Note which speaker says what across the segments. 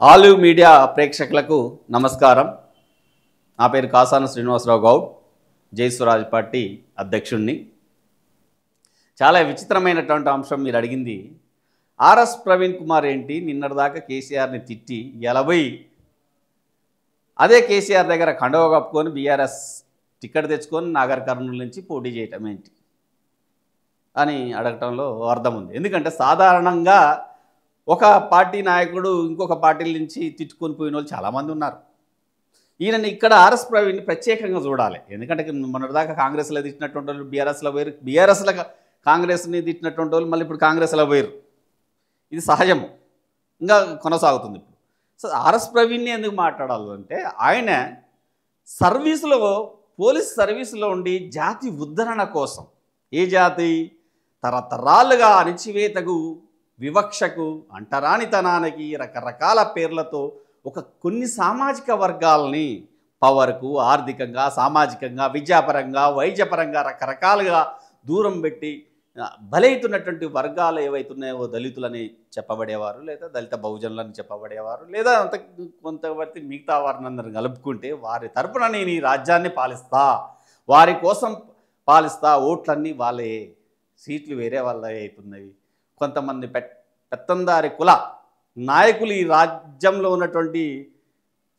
Speaker 1: Olive media ప్రేక్షకులకు నమస్కారం. నా పేరు కాసాన శ్రీనివాసరావు గౌడ్, జయస్వరాజ్ పార్టీ అధ్యక్షుణ్ణి. చాలా విచిత్రమైనటువంటి అంశం మీరు అడిగింది. ఆర్ఎస్ ప్రవీణ్ కుమార్ ఏంటి నిన్నటిదాకా కేసీఆర్ని తిట్టి ఎలబై అదే కేసీఆర్ దగ్గర కండవ కప్పుకొని బీఆర్ఎస్ టికెట్ తెచ్చుకొని నాగర్ కర్నూలు నుంచి పోటీ చేయటం ఏంటి అని అడగటంలో అర్థం ఉంది. ఎందుకంటే సాధారణంగా ఒక పార్టీ నాయకుడు ఇంకొక పార్టీల నుంచి తిట్టుకొని పోయిన వాళ్ళు చాలామంది ఉన్నారు. ఈయనని ఇక్కడ ఆర్ఎస్ ప్రవీణ్ని ప్రత్యేకంగా చూడాలి. ఎందుకంటే మొన్నటిదాకా కాంగ్రెస్లో తిట్టినటువంటి వాళ్ళు బీఆర్ఎస్లో పోయారు, బీఆర్ఎస్లో కాంగ్రెస్ని తిట్టినటువంటి వాళ్ళు మళ్ళీ ఇప్పుడు కాంగ్రెస్లో పోయారు. ఇది సహజము, ఇంకా కొనసాగుతుంది. ఇప్పుడు సో ఆర్ఎస్ ప్రవీణ్ని ఎందుకు మాట్లాడాలంటే ఆయన సర్వీసులో, పోలీస్ సర్వీసులో ఉండి జాతి ఉద్ధరణ కోసం, ఏ జాతి తరతరాలుగా అణిచివేతకు, వివక్షకు, అంటరానితనానికి రకరకాల పేర్లతో కొన్ని సామాజిక వర్గాలని పవర్కు, ఆర్థికంగా, సామాజికంగా, విద్యాపరంగా, వైద్యపరంగా రకరకాలుగా దూరం పెట్టి బలైతున్నటువంటి వర్గాలు ఏవైతున్నాయో దళితులని చెప్పబడేవారు, లేదా దళిత బహుజనులని చెప్పబడేవారు, లేదా అంత కొంతవరకు మిగతా వారిని అందరిని కలుపుకుంటే వారి తరపున నేను ఈ రాజ్యాన్ని పాలిస్తా, వారి కోసం పాలిస్తా, ఓట్లన్నీ వాళ్ళే, సీట్లు వేరే వాళ్ళే అవుతున్నాయి. కొంతమంది పెత్తందారి కుల నాయకులు ఈ రాజ్యంలో ఉన్నటువంటి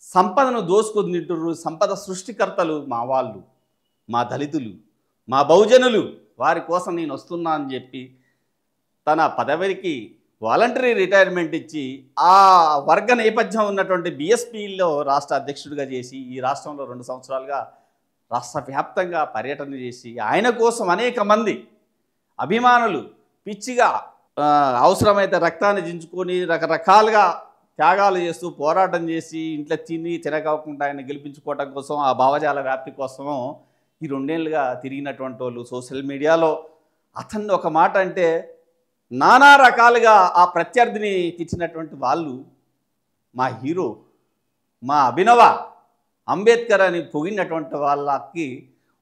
Speaker 1: సంపదను దోసుకొని తింటున్నారు. సంపద సృష్టికర్తలు మా వాళ్ళు, మా దళితులు, మా బహుజనులు, వారి కోసం నేను వస్తున్నా అని చెప్పి తన పదవికి వాలంటరీ రిటైర్మెంట్ ఇచ్చి ఆ వర్గ నేపథ్యం ఉన్నటువంటి బీఎస్పీలో రాష్ట్ర అధ్యక్షుడిగా చేసి ఈ రాష్ట్రంలో 2 సంవత్సరాలుగా రాష్ట్ర వ్యాప్తంగా పర్యటన చేసి ఆయన కోసం అనేక మంది అభిమానులు పిచ్చిగా అవసరమైతే రక్తాన్ని దించుకొని రకరకాలుగా త్యాగాలు చేస్తూ పోరాటం చేసి ఇంట్లో తినకోకుండా ఆయన గెలిపించుకోవటం కోసం, ఆ భావజాల వ్యాప్తి కోసము ఈ 2 ఏళ్ళుగా తిరిగినటువంటి వాళ్ళు సోషల్ మీడియాలో అతన్ని ఒక మాట అంటే నానా రకాలుగా ఆ ప్రత్యర్థిని తెచ్చినటువంటి వాళ్ళు మా హీరో, మా అభినవ అంబేద్కర్ అని పొగినటువంటి వాళ్ళకి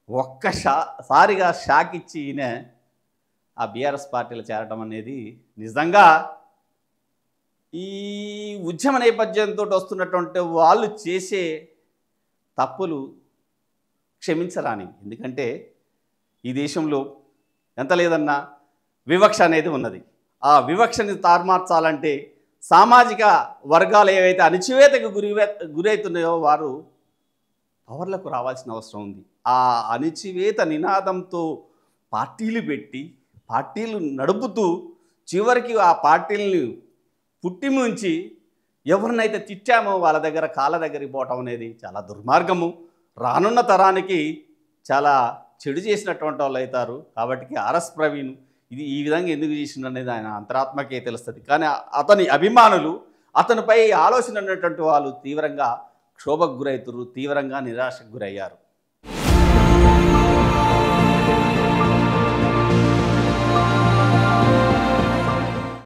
Speaker 1: ఒక్కసారిగా షాక్ ఇచ్చి ఈయన ఆ బీఆర్ఎస్ పార్టీలో చేరడం అనేది నిజంగా ఈ ఉద్యమ నేపథ్యంతో వస్తున్నటువంటి వాళ్ళు చేసే తప్పులు క్షమించరాని. ఎందుకంటే ఈ దేశంలో ఎంత లేదన్నా వివక్ష అనేది ఉన్నది. ఆ వివక్షని తారుమార్చాలంటే సామాజిక వర్గాలు ఏవైతే అణిచివేతకు గురవుతున్నాయో వారు పవర్లకు రావాల్సిన అవసరం ఉంది. ఆ అణిచివేత నినాదంతో పార్టీలు పెట్టి, పార్టీలు నడుపుతూ చివరికి ఆ పార్టీలను పుట్టిముంచి ఎవరినైతే తిట్టామో వాళ్ళ దగ్గర కాళ్ళ దగ్గరికి పోవటం అనేది చాలా దుర్మార్గము. రానున్న తరానికి చాలా చెడు చేసినటువంటి వాళ్ళు అవుతారు. కాబట్టి ఆర్ఎస్ ప్రవీణ్ ఇది ఈ విధంగా ఎందుకు చేసిండు అనేది ఆయన అంతరాత్మకే తెలుస్తుంది. కానీ అతని అభిమానులు, అతనిపై ఆలోచన ఉన్నటువంటి వాళ్ళు తీవ్రంగా క్షోభకు గురవుతారు, తీవ్రంగా నిరాశకు గురయ్యారు.